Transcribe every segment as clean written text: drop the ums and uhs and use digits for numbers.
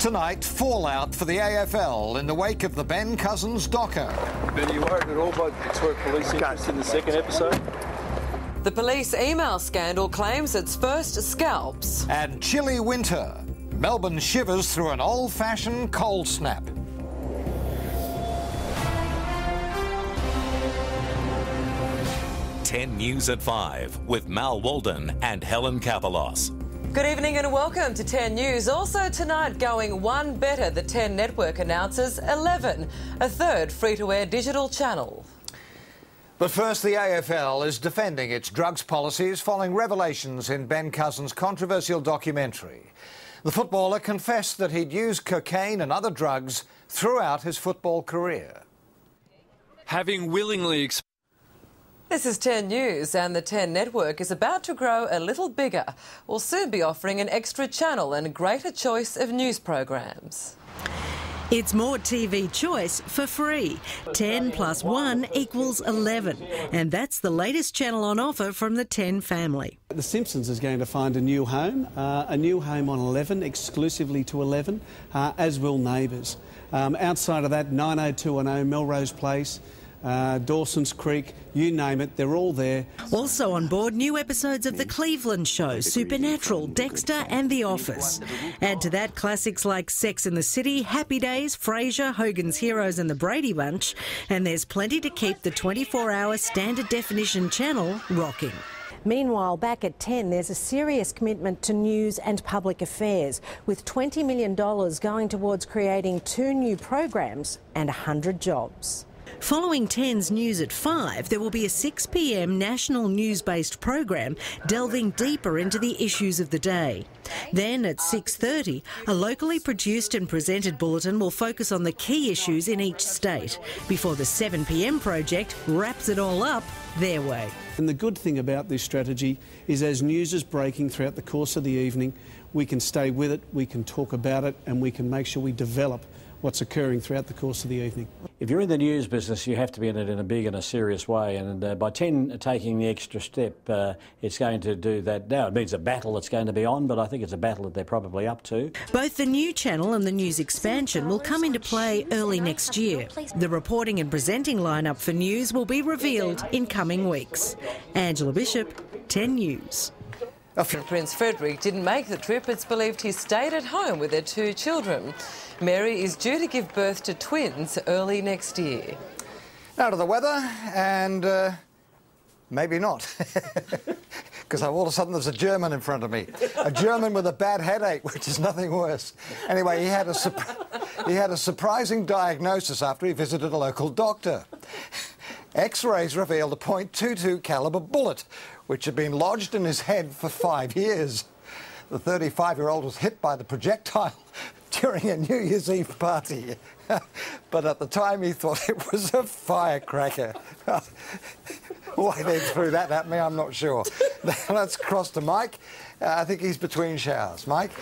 Tonight, fallout for the AFL in the wake of the Ben Cousins docker. Ben, are you worried at all by Victoria Police interest in the second episode? The police email scandal claims its first scalps. And chilly winter. Melbourne shivers through an old-fashioned cold snap. Ten News at 5 with Mal Walden and Helen Kapalos. Good evening and welcome to 10 News. Also tonight, going one better, the 10 network announces 11, a third free-to-air digital channel. But first, the AFL is defending its drugs policies following revelations in Ben Cousins' controversial documentary. The footballer confessed that he'd used cocaine and other drugs throughout his football career. Having willingly This is 10 News, and the 10 network is about to grow a little bigger. We'll soon be offering an extra channel and a greater choice of news programs. It's more TV choice for free. 10 plus 1 equals 11. And that's the latest channel on offer from the 10 family. The Simpsons is going to find a new home on 11, exclusively to 11, as will Neighbours. Outside of that, 90210, Melrose Place, Dawson's Creek, you name it, they're all there. Also on board, new episodes of The Cleveland Show, Supernatural, Dexter and The Office. Add to that classics like Sex and the City, Happy Days, Frasier, Hogan's Heroes and The Brady Bunch. And there's plenty to keep the 24-hour standard definition channel rocking. Meanwhile, back at 10, there's a serious commitment to news and public affairs, with $20 million going towards creating 2 new programs and 100 jobs. Following 10's News at 5, there will be a 6 p.m. national news-based program delving deeper into the issues of the day. Then at 6:30, a locally produced and presented bulletin will focus on the key issues in each state, before the 7 p.m. project wraps it all up their way. And the good thing about this strategy is as news is breaking throughout the course of the evening, we can stay with it, we can talk about it, and we can make sure we develop what's occurring throughout the course of the evening. If you're in the news business, you have to be in it in a big and a serious way, and by 10 taking the extra step, it's going to do that now. It means a battle that's going to be on, but I think it's a battle that they're probably up to. Both the new channel and the news expansion will come into play early next year. The reporting and presenting lineup for news will be revealed in coming weeks. Angela Bishop, 10 News. Prince Frederick didn't make the trip. It's believed he stayed at home with their 2 children. Mary is due to give birth to twins early next year. Now to the weather, and maybe not, because all of a sudden there's a German in front of me. A German with a bad headache, which is nothing worse. Anyway, he had a surprising diagnosis after he visited a local doctor. X-rays revealed a .22 caliber bullet, which had been lodged in his head for 5 years. The 35-year-old was hit by the projectile during a New Year's Eve party. But at the time he thought it was a firecracker. Why they threw that at me, I'm not sure. Let's cross to Mike. I think he's between showers. Mike?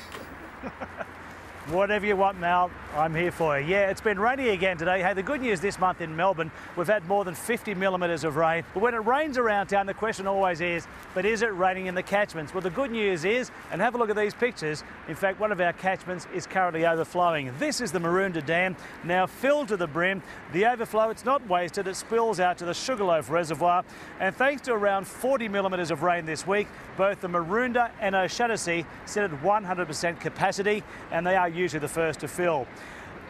Whatever you want, Mal, I'm here for you. Yeah, it's been rainy again today. Hey, the good news this month in Melbourne, we've had more than 50 millimetres of rain. But when it rains around town, the question always is, but is it raining in the catchments? Well, the good news is, and have a look at these pictures, in fact, one of our catchments is currently overflowing. This is the Maroondah Dam, now filled to the brim. The overflow, it's not wasted, it spills out to the Sugarloaf Reservoir. And thanks to around 40 millimetres of rain this week, both the Maroondah and O'Shaughnessy sit at 100% capacity, and they are usually the first to fill.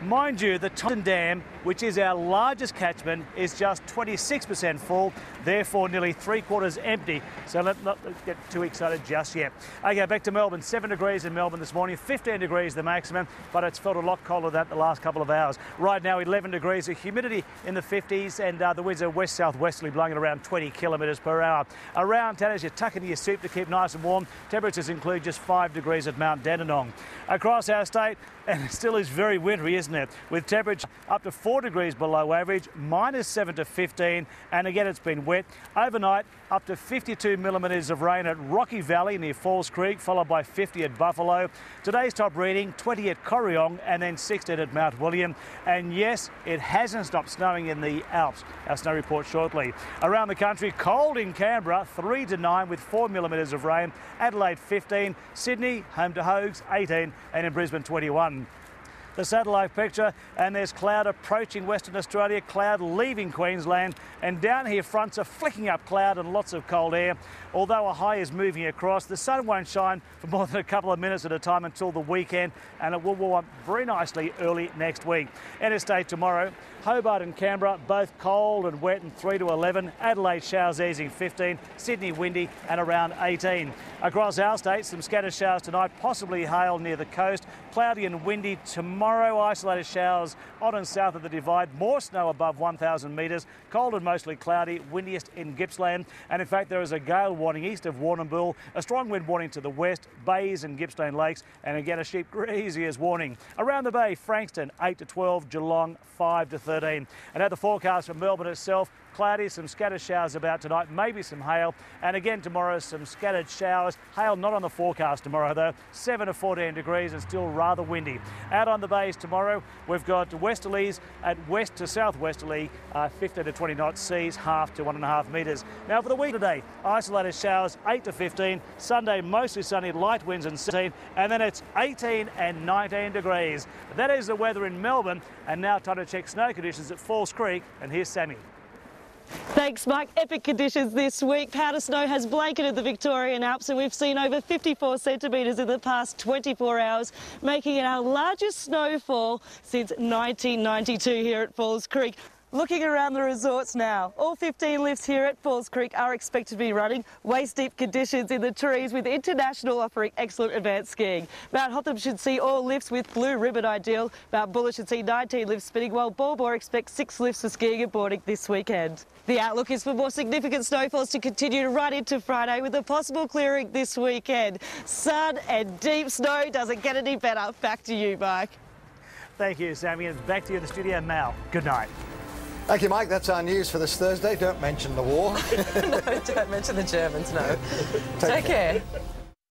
Mind you, the Thompson Dam, which is our largest catchment, is just 26% full, therefore nearly 3/4 empty. So let's not get too excited just yet. Okay, back to Melbourne. 7 degrees in Melbourne this morning, 15 degrees the maximum, but it's felt a lot colder than that the last couple of hours. Right now, 11 degrees, the humidity in the 50s, and the winds are west-southwesterly, blowing at around 20 kilometres per hour. Around town, as you tuck into your suit to keep nice and warm, temperatures include just 5 degrees at Mount Dandenong. Across our state, and it still is very wintry, isn't it? With temperature up to 4 degrees below average, -7 to 15, and again it's been wet. Overnight, up to 52 millimetres of rain at Rocky Valley near Falls Creek, followed by 50 at Buffalo. Today's top reading, 20 at Corryong and then 16 at Mount William. And yes, it hasn't stopped snowing in the Alps. Our snow report shortly. Around the country, cold in Canberra, 3 to 9 with 4 millimetres of rain. Adelaide 15, Sydney, home to Hogs 18, and in Brisbane 21. the satellite picture, and there's cloud approaching Western Australia, cloud leaving Queensland, and down here fronts are flicking up cloud and lots of cold air. Although a high is moving across, the sun won't shine for more than a couple of minutes at a time until the weekend, and it will warm up very nicely early next week. Interstate tomorrow, Hobart and Canberra both cold and wet and 3 to 11. Adelaide showers easing 15, Sydney windy and around 18. Across our state, some scattered showers tonight, possibly hail near the coast. Cloudy and windy tomorrow, isolated showers on and south of the Divide, more snow above 1,000 metres, cold and mostly cloudy, windiest in Gippsland. And in fact, there is a gale warning east of Warrnambool, a strong wind warning to the west, Bays and Gippsland Lakes, and again a sheep graziers warning. Around the bay, Frankston 8 to 12, Geelong 5 to 13. And at the forecast for Melbourne itself, cloudy, some scattered showers about tonight, maybe some hail, and again tomorrow some scattered showers. Hail not on the forecast tomorrow though, 7 to 14 degrees and still rather windy. Out on the bays tomorrow, we've got westerlies at west to southwesterly, 15 to 20 knots, seas half to 1.5 metres. Now for the week today, isolated showers 8 to 15, Sunday mostly sunny, light winds and 17, and then it's 18 and 19 degrees. That is the weather in Melbourne, and now time to check snow conditions at Falls Creek, and here's Sammy. Thanks, Mike. Epic conditions this week. Powder snow has blanketed the Victorian Alps, and we've seen over 54 centimetres in the past 24 hours, making it our largest snowfall since 1992 here at Falls Creek. Looking around the resorts now, all 15 lifts here at Falls Creek are expected to be running waist-deep conditions in the trees, with International offering excellent advanced skiing. Mount Hotham should see all lifts with blue ribbon ideal. Mount Buller should see 19 lifts spinning, while Balboa expects 6 lifts for skiing and boarding this weekend. The outlook is for more significant snowfalls to continue right into Friday, with a possible clearing this weekend. Sun and deep snow doesn't get any better. Back to you, Mike. Thank you, Sammy, and back to you in the studio, Mal. Good night. Thank you, Mike. That's our news for this Thursday. Don't mention the war. No, don't mention the Germans, no. Take care.